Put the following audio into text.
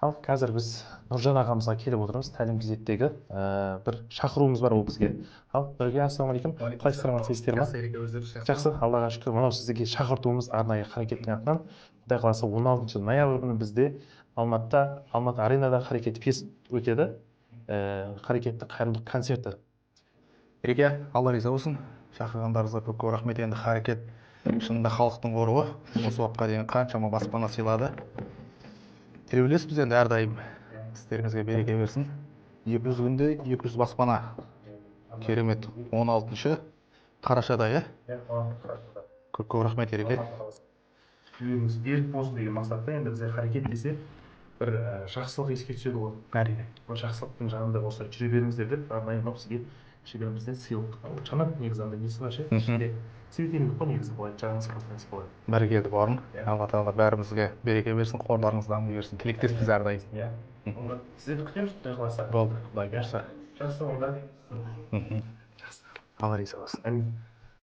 Ал қазір біз Нұржан ағамызға келіп отырмыз. Тәлім кезеттегі бір шақыруымыз бар ол бізге. Ал бірге ассалаумағалейкум. Қалайсыздар, амансыздар ма? Жақсы, Аллаға шүкір. Мынау сізге шақыртуымыз арнайы Харекеттің атынан. Құдай қаласа 16 ноябрь күні бізде Алматыда, Алматы аренада Харекет фест өтеді. Харекеттің қайырымдылық концерті. Ереке, Алла риза болсын. Шақырғандарыңызға көп рахмет. Енді Харекет шынында халықтың қоруы. Осы уақытқа дейін қаншама баспана сыйлады. Тілеулес біз енді әрдайым сіздеріңізге береке берсін. 200 күнде 200 баспана. Керемет. 16 қарашада, иә? Көп рахмет, Ереке. Тілеуіміз берік болсын деген мақсатта енді бізде Харекет десе бір жақсылық еске түседі ғой. Әрине. Ол жақсылықтың жанында осылай жүре беріңіздер деп арнайы сізге шеберімізден сыйлық жаңа негізі андай несі бар ше. Светильник қой негізі былай жағыңыз қасыңыз болады. Бәрекелді бауырым. Алла тағала бәрімізге береке берсін, қорларыңыз дами берсін. Тілектеспіз әрдайым. Иә. Сіздерді күтеміз, құдай қаласа. Болды, құдай бұйырса. Жақсы онда. Алла риза болсын. Әмин.